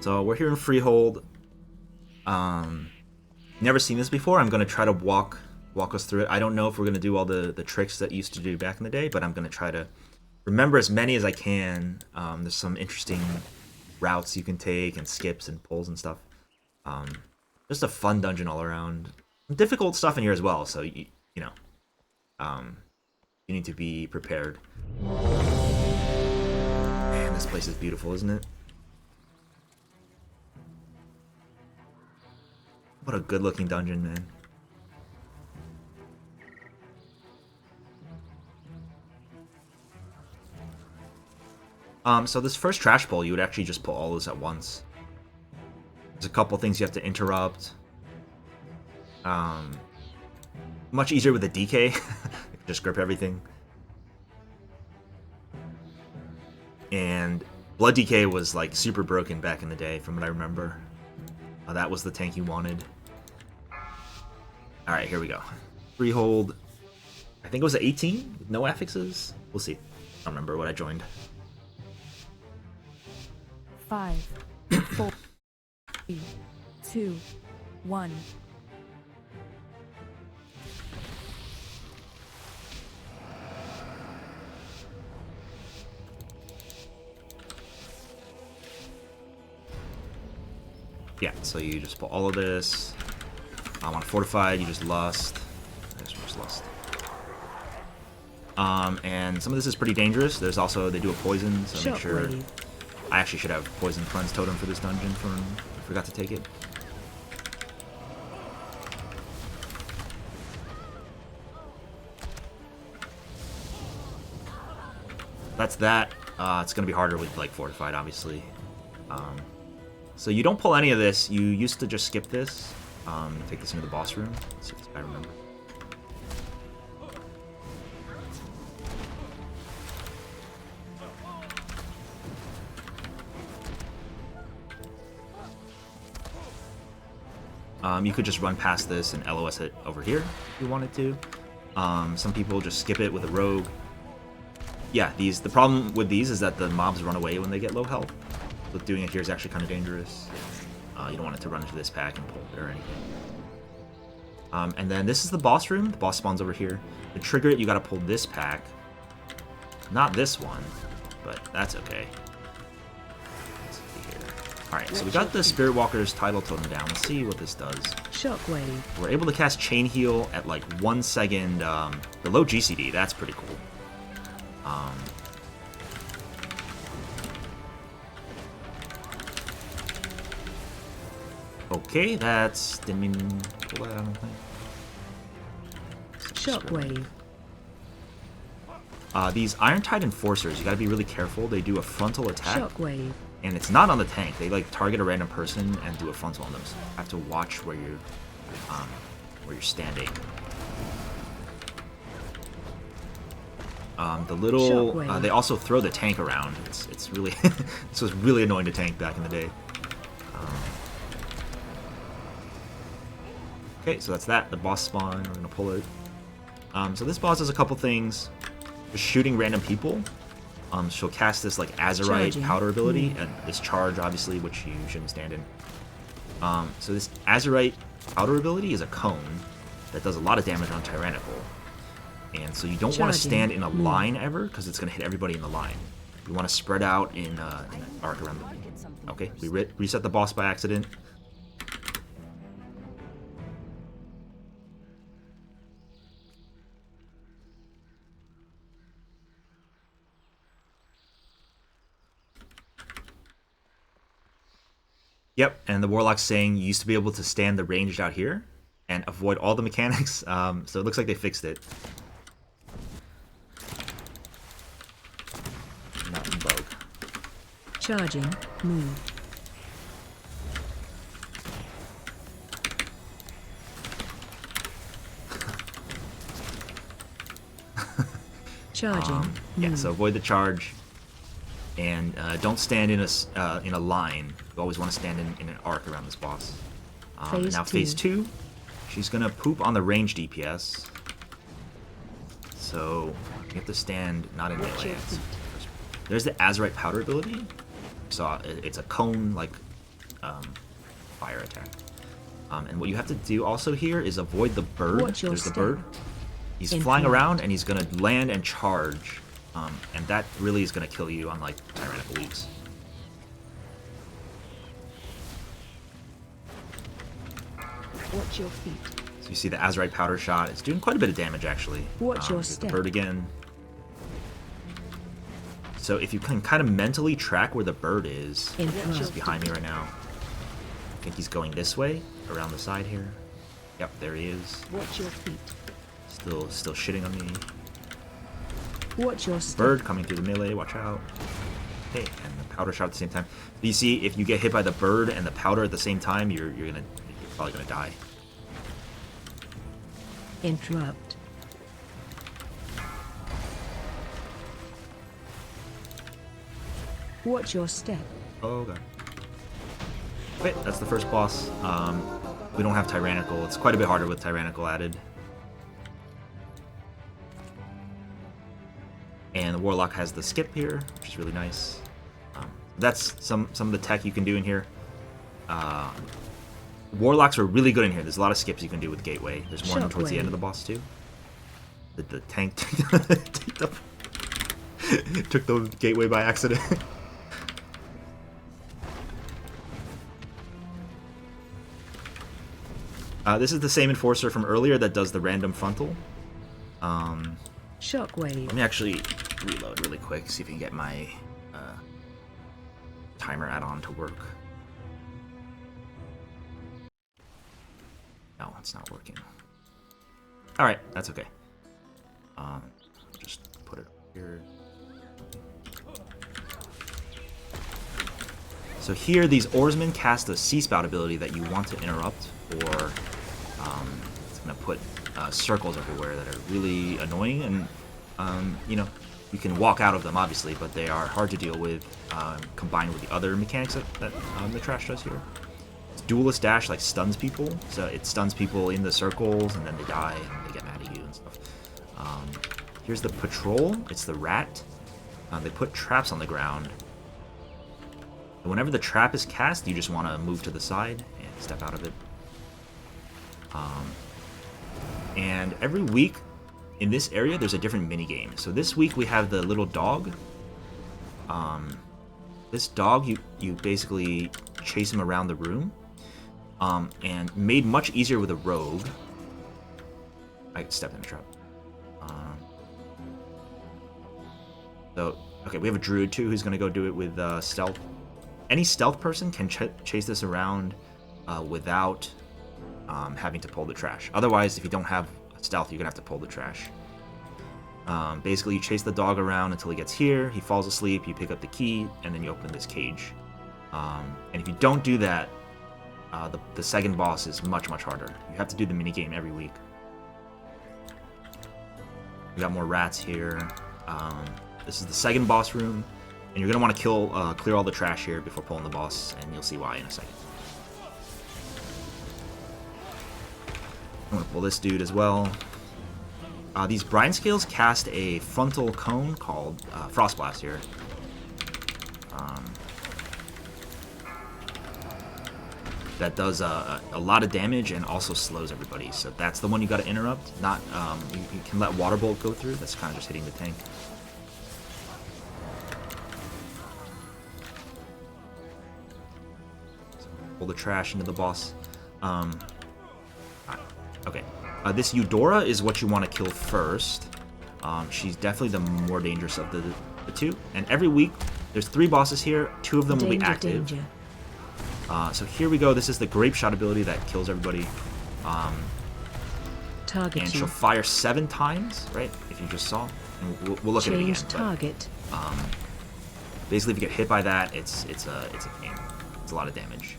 So we're here in Freehold. Never seen this before. I'm gonna try to walk us through it. I don't know if we're gonna do all the tricks that used to do back in the day, but I'm gonna try to remember as many as I can. There's some interesting routes you can take and skips and pulls and stuff. Just a fun dungeon all around. Difficult stuff in here as well, so you know, you need to be prepared. Man, this place is beautiful, isn't it? What a good-looking dungeon, man. So this first trash pull, you would actually just pull all this at once. There's a couple things you have to interrupt. Much easier with a DK. Just grip everything. And Blood DK was like super broken back in the day, from what I remember. That was the tank you wanted. Alright, here we go. Freehold. I think it was an 18 with no affixes. We'll see. I don't remember what I joined. 5, 4, 3, 2, 1. Yeah, so you just put all of this. I want fortified, you just lust. Just lust. And some of this is pretty dangerous. There's also, they do a poison, so make sure. I actually should have poison cleanse totem for this dungeon I forgot to take it. That's that. It's gonna be harder with like fortified, obviously. So you don't pull any of this. You used to just skip this. Take this into the boss room. Let's see if this guy remember. You could just run past this and LOS it over here if you wanted to. Some people just skip it with a rogue. Yeah, the problem with these is that the mobs run away when they get low health. So doing it here is actually kind of dangerous. You don't want it to run into this pack and pull it or anything. And then this is the boss room. The boss spawns over here. To trigger it, you gotta pull this pack. Not this one, but that's okay. Alright, so we got the Spirit Walker's title totem down. Let's see what this does. Shockwave. We're able to cast Chain Heal at like 1 second below GCD. That's pretty cool. Okay, that's... didn't mean to pull that, I don't think. Shockwave. These Iron-Tide Enforcers, you gotta be really careful. They do a frontal attack. Shockwave. And it's not on the tank. They like target a random person and do a frontal on them. So you have to watch where you're standing. The little they also throw the tank around. It's really this was really annoying to tank back in the day. Okay, so that's that. The boss spawn. We're gonna pull it. So this boss does a couple things. Just shooting random people. She'll cast this like Azurite powder ability and this charge, obviously, which you shouldn't stand in. So this Azurite powder ability is a cone that does a lot of damage on Tyrannical. And so you don't want to stand in a line ever, because it's going to hit everybody in the line. You want to spread out in an arc around the... Okay, we reset the boss by accident. Yep, and the Warlock's saying you used to be able to stand the ranged out here and avoid all the mechanics, so it looks like they fixed it. Not in vogue. Charging. Move. Charging. Yeah, so avoid the charge. And don't stand in a line. You always want to stand in an arc around this boss. Now phase 2, she's gonna poop on the range DPS. So you have to stand not in melee. There's the Azurite powder ability. So it's a cone like fire attack. And what you have to do also here is avoid the bird. Watch your There's the step. bird. He's In flying front. around, and he's going to land and charge. And that really is going to kill you, unlike Tyrannical Leaves. Watch your feet. So you see the Azurite Powder Shot. It's doing quite a bit of damage, actually. Watch your there's the step. bird again. So if you can kind of mentally track where the bird is, In he's front. behind me right now. I think he's going this way, around the side here. Yep, there he is. Watch your feet. Still shitting on me. Watch your step. Bird coming through the melee, watch out. Okay, and the powder shot at the same time. Do you see if you get hit by the bird and the powder at the same time, you're probably gonna die. Interrupt. Watch your step. Oh god. Okay, that's the first boss. We don't have Tyrannical. It's quite a bit harder with Tyrannical added. And the Warlock has the skip here, which is really nice. That's some of the tech you can do in here. Warlocks are really good in here. There's a lot of skips you can do with Gateway. There's one towards the end of the boss too. The tank took the Gateway by accident. This is the same Enforcer from earlier that does the random frontal. Shockwave. Let me actually reload really quick, see if I can get my timer add-on to work. No, it's not working. Alright, that's okay. Just put it here. So here, these Oarsmen cast a Sea Spout ability that you want to interrupt, or it's going to put circles everywhere that are really annoying, and you know, you can walk out of them obviously, but they are hard to deal with combined with the other mechanics that the trash does here. Duelist Dash like stuns people, so it stuns people in the circles and then they die and they get mad at you and stuff. Here's the Patrol. It's the rat. They put traps on the ground. And whenever the trap is cast, you just want to move to the side and step out of it. And every week in this area, there's a different mini game. So this week we have the little dog. This dog, you basically chase him around the room. And made much easier with a rogue. I stepped in a trap. So, okay, we have a druid too who's going to go do it with stealth. Any stealth person can chase this around without having to pull the trash. Otherwise, if you don't have stealth, you're going to have to pull the trash. Basically, you chase the dog around until he gets here, he falls asleep, you pick up the key, and then you open this cage. And if you don't do that, the second boss is much harder. You have to do the minigame every week. We got more rats here. This is the second boss room, and you're going to want to clear all the trash here before pulling the boss, and you'll see why in a second. I'm going to pull this dude as well. These brine scales cast a frontal cone called Frost Blast here. That does a lot of damage and also slows everybody. So that's the one you got to interrupt. Not you can let Water Bolt go through. That's kind of just hitting the tank. So pull the trash into the boss. Okay. This Eudora is what you want to kill first. She's definitely the more dangerous of the two. And every week, there's 3 bosses here. 2 of them will be active. Danger. So here we go. This is the Grape Shot ability that kills everybody. Target And you. she'll fire 7 times, right? If you just saw. And we'll look at it again. Change target. But, basically, if you get hit by that, it's a pain. It's a lot of damage.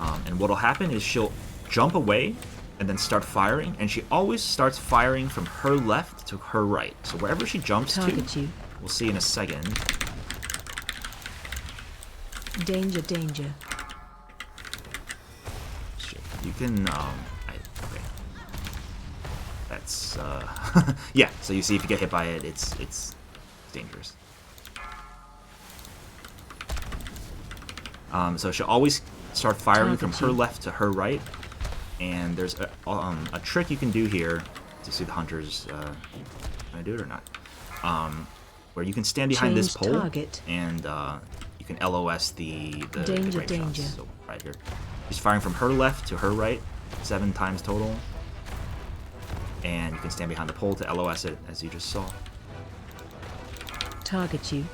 And what'll happen is she'll jump away and then start firing, and she always starts firing from her left to her right. So wherever she jumps Target to, you. we'll see in a second. Danger, danger. Shit. You can, okay. That's, yeah, so you see if you get hit by it, it's dangerous. So she'll always start firing from Target her you. left to her right. And there's a trick you can do here to see the hunters. Can I do it or not? Where you can stand behind this Change pole target. and you can LOS the Danger, grape danger. shots. So right here, she's firing from her left to her right, 7 times total. And you can stand behind the pole to LOS it, as you just saw. Target you.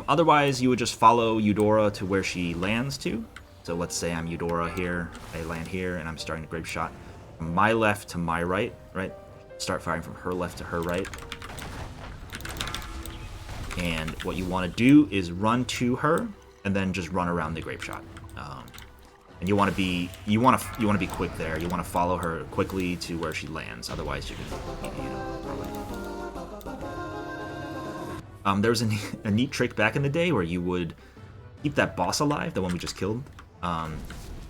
Otherwise, you would just follow Eudora to where she lands to. So let's say I'm Eudora here, I land here, and I'm starting the grape shot from my left to my right, right? Start firing from her left to her right. And what you want to do is run to her, and then just run around the grape shot. And you want to be quick there. You want to follow her quickly to where she lands. Otherwise, you can there was a neat trick back in the day where you would keep that boss alive, the one we just killed.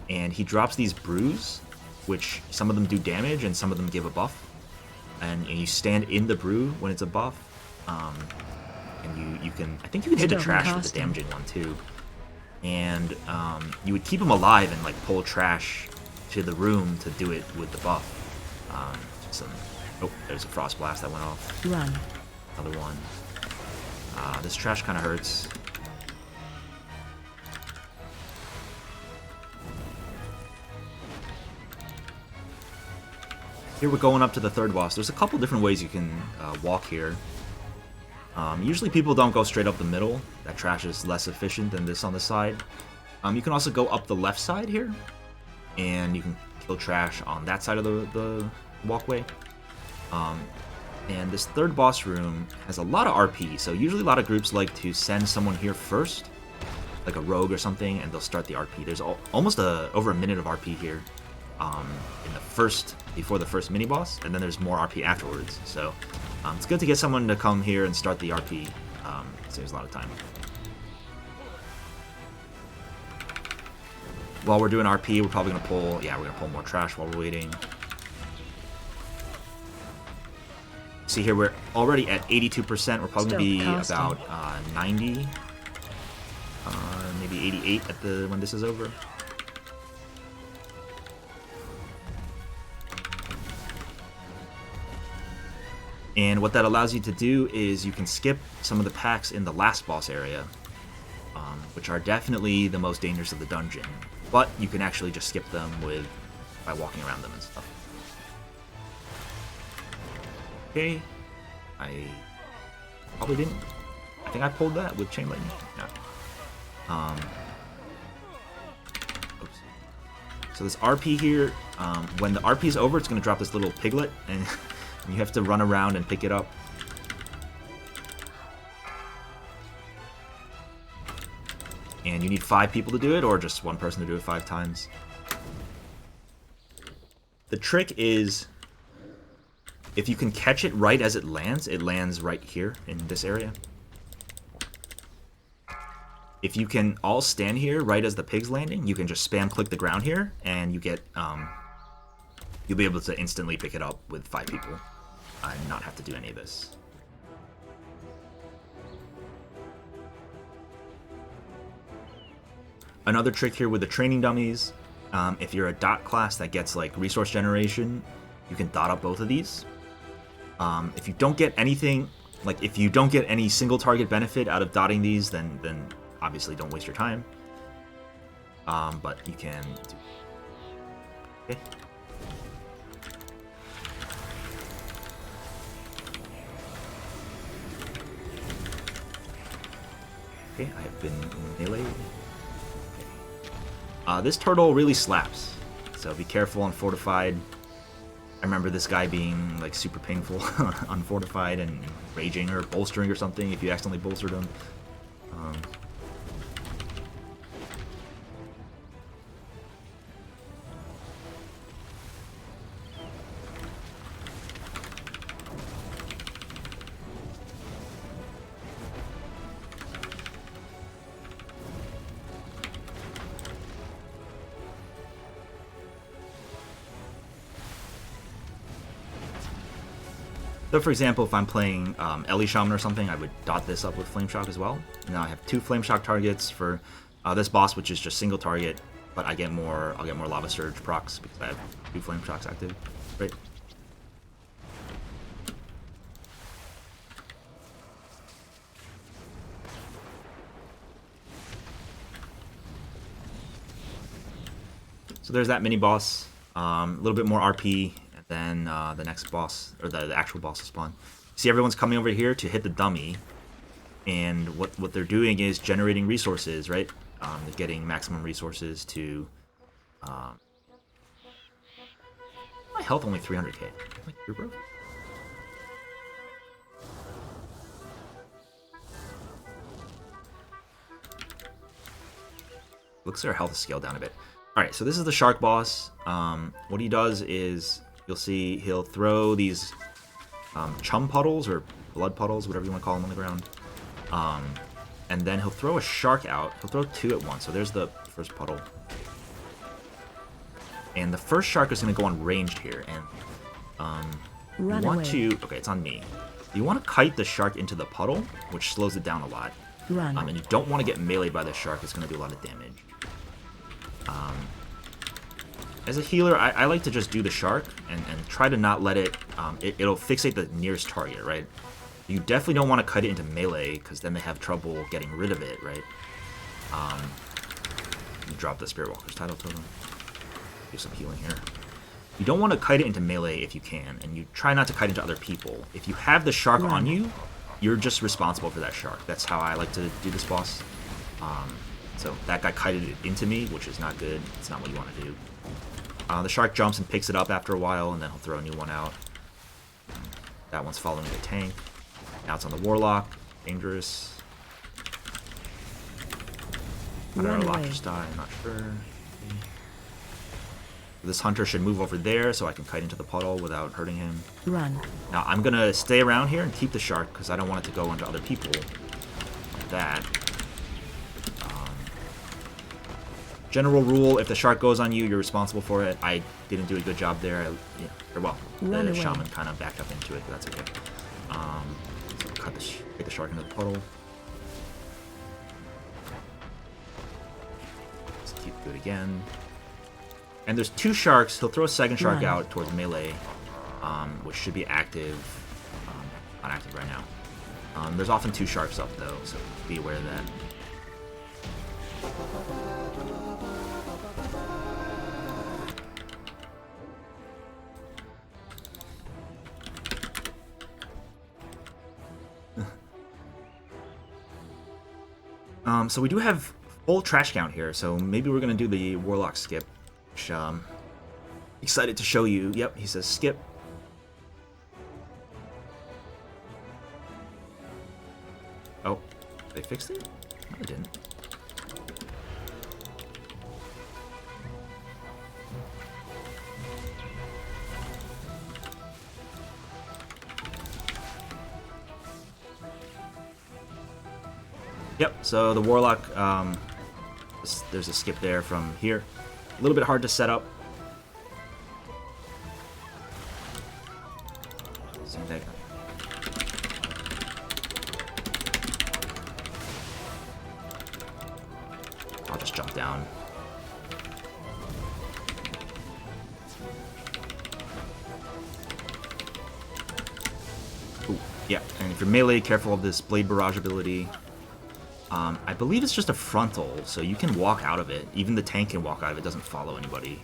And he drops these brews, which some of them do damage and some of them give a buff. And you stand in the brew when it's a buff. And you can, I think you can hit the trash with the damaging one too. And you would keep him alive and like pull trash to the room to do it with the buff. Oh, there's a frost blast that went off. Run. Another one. This trash kind of hurts. Here we're going up to the third boss. There's a couple different ways you can walk here. Usually people don't go straight up the middle. That trash is less efficient than this on the side. You can also go up the left side here, and you can kill trash on that side of the walkway. And this third boss room has a lot of RP, so usually a lot of groups like to send someone here first, like a rogue or something, and they'll start the RP. There's almost over a minute of RP here before the first mini boss, and then there's more RP afterwards. So it's good to get someone to come here and start the RP. Saves a lot of time. While we're doing RP, we're probably gonna pull more trash while we're waiting. See here, we're already at 82%. We're probably gonna be about 90, maybe 88 when this is over. And what that allows you to do is you can skip some of the packs in the last boss area, which are definitely the most dangerous of the dungeon. But you can actually just skip them by walking around them and stuff. Okay, I probably didn't. I think I pulled that with chain lightning. No. Oops. So this RP here, when the RP is over, it's going to drop this little piglet, and you have to run around and pick it up. And you need 5 people to do it, or just one person to do it 5 times. The trick is, if you can catch it right as it lands right here in this area. If you can all stand here right as the pig's landing, you can just spam click the ground here, and you get, you'll be able to instantly pick it up with 5 people and not have to do any of this. Another trick here with the training dummies, if you're a dot class that gets like resource generation, you can dot up both of these. If you don't get anything, like if you don't get any single target benefit out of dotting these, then obviously don't waste your time. But you can do... Okay. Okay, I have been meleeed. Okay. This turtle really slaps, so be careful on fortified. I remember this guy being like super painful on fortified and raging or bolstering or something if you accidentally bolstered him. So for example, if I'm playing Ellie Shaman or something, I would dot this up with Flame Shock as well. Now I have 2 Flame Shock targets for this boss, which is just single target, but I'll get more Lava Surge procs because I have 2 Flame Shocks active. Right. So there's that mini boss. A little bit more RP, and then the next boss, or the actual boss will spawn. See, everyone's coming over here to hit the dummy, and what they're doing is generating resources, right? They're getting maximum resources to. My health only 300k. Like, you're broke. Looks like our health is scaled down a bit. Alright, so this is the shark boss. What he does is, you'll see he'll throw these chum puddles, or blood puddles, whatever you want to call them, on the ground. And then he'll throw a shark out. He'll throw 2 at once. So there's the first puddle. And the first shark is going to go on ranged here. And you want to... Okay, it's on me. You want to kite the shark into the puddle, which slows it down a lot. And you don't want to get meleeed by the shark. It's going to do a lot of damage. As a healer, I like to just do the shark and try to not let it, it'll fixate the nearest target, right? You definitely don't want to cut it into melee, because then they have trouble getting rid of it, right? You drop the Spirit Walker's title totem. Do some healing here. You don't want to kite it into melee if you can, and you try not to kite into other people. If you have the shark on you, you're just responsible for that shark. That's how I like to do this boss. So that guy kited it into me, which is not good. It's not what you want to do. The shark jumps and picks it up after a while, and then he'll throw a new one out. That one's following the tank. Now it's on the Warlock. Dangerous. How did our Lock just die? I'm not sure. This hunter should move over there so I can kite into the puddle without hurting him. Run. Now I'm going to stay around here and keep the shark because I don't want it to go into other people. Like that. General rule, if the shark goes on you, you're responsible for it. I didn't do a good job there. The shaman kind of backed up into it, but that's okay. So get the shark into the puddle. Let's do it again. And there's 2 sharks. He'll throw a second shark out towards melee, which should be active. Not active right now. There's often 2 sharks up though, so be aware of that. So we do have full trash count here, so maybe we're going to do the Warlock skip, which excited to show you. Yep, he says skip. Oh, they fixed it? No, they didn't. Yep, so the Warlock, there's a skip there from here. A little bit hard to set up. I'll just jump down. Ooh, yeah, and if you're melee, careful of this Blade Barrage ability. I believe it's just a frontal, so you can walk out of it. Even the tank can walk out of it, doesn't follow anybody.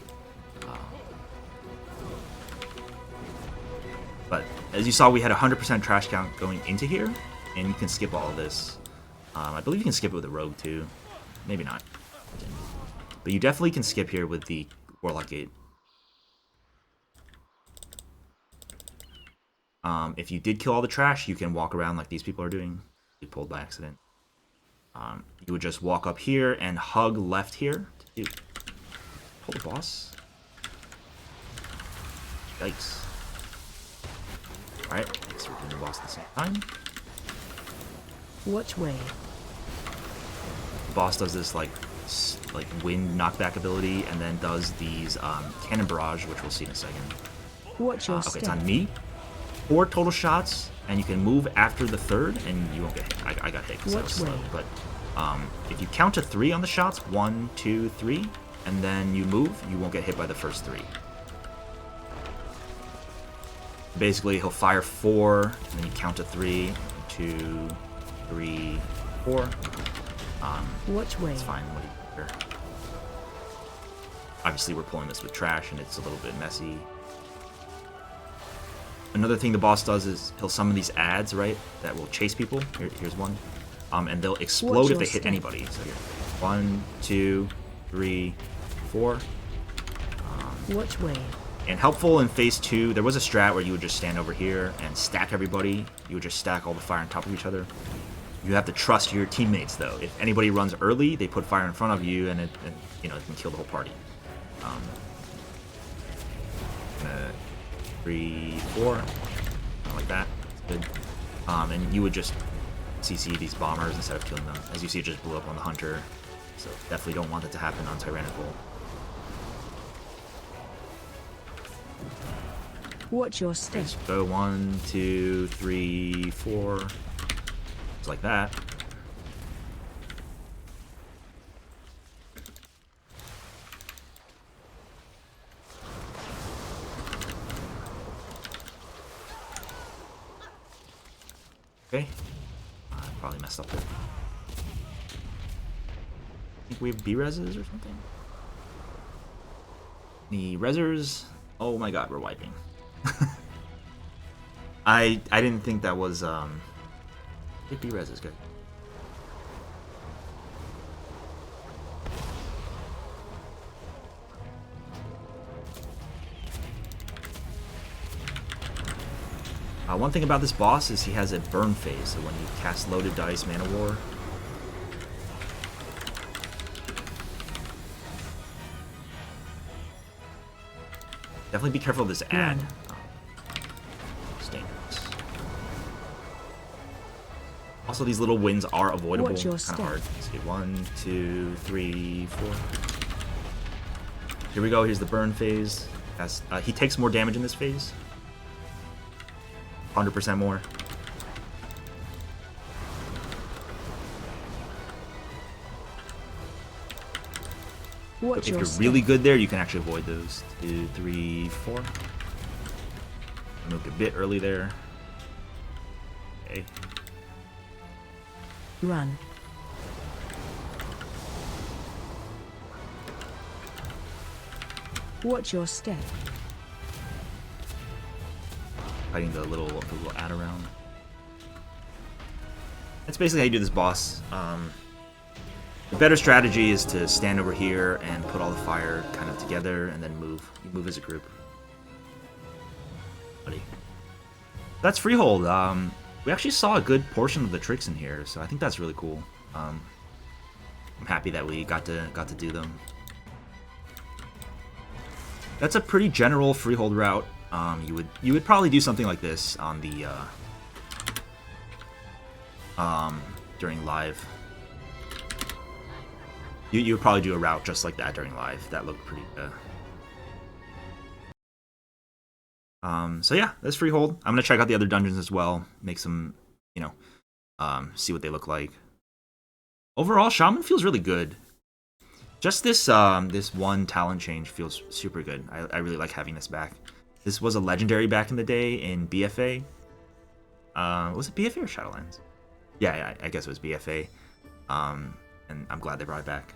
But as you saw, we had 100% trash count going into here, and you can skip all of this. I believe you can skip it with a rogue too. Maybe not. But you definitely can skip here with the Warlock Gate. If you did kill all the trash, you can walk around like these people are doing. You pulled by accident. You would just walk up here and hug left here to pull the boss. Yikes. Alright, so we're doing the boss at the same time. Which way? The boss does this like wind knockback ability, and then does these cannon barrage, which we'll see in a second. Watch your okay, step. it's on me. 4 total shots, and you can move after the 3rd, and you won't get hit. I got hit because I was slow. But if you count to 3 on the shots, 1, 2, 3, and then you move, you won't get hit by the first 3. Basically, he'll fire 4, and then you count to 3, 2, 3, 4. Watch way. It's fine. What do you care? Obviously, we're pulling this with trash, and it's a little bit messy. Another thing the boss does is he'll summon these ads, right, that will chase people. Here's one. And they'll explode if they hit anybody. So here, 1, 2, 3, 4. Watch way. And helpful in phase 2, there was a strat where you would just stand over here and stack everybody. You would just stack all the fire on top of each other. You have to trust your teammates, though. If anybody runs early, they put fire in front of you, and it can kill the whole party. 3, 4, like that. That's good. And you would just CC these bombers instead of killing them. As you see, it just blew up on the hunter. So definitely don't want that to happen on Tyrannical. Watch your step. Just go 1, 2, 3, 4. Just like that. Okay. I probably messed up there. I think we have B-reses or something. The resers. Oh my god, we're wiping. I didn't think that was B-res is good. One thing about this boss is he has a burn phase, so when you cast loaded dice, Mana War. Definitely be careful of this ad. It's dangerous. Also, these little wins are avoidable. Kind of hard. Let's see, 1, 2, 3, 4. Here we go. Here's the burn phase. He takes more damage in this phase. 100% more. If you're really good there, you can actually avoid those. 2, 3, 4. I moved a bit early there. Okay. Run. Watch your step. Fighting the little ad around. That's basically how you do this boss. The better strategy is to stand over here and put all the fire kind of together and then move. You move as a group. Buddy. That's Freehold. We actually saw a good portion of the tricks in here, so I think that's really cool. I'm happy that we got to do them. That's a pretty general Freehold route. You would probably do something like this on the during live. You would probably do a route just like that during live. That looked pretty good. So yeah, that's Freehold. I'm gonna check out the other dungeons as well. Make some, see what they look like. Overall, Shaman feels really good. Just this this one talent change feels super good. I really like having this back. This was a legendary back in the day in BFA. Was it BFA or Shadowlands? Yeah, I guess it was BFA. And I'm glad they brought it back.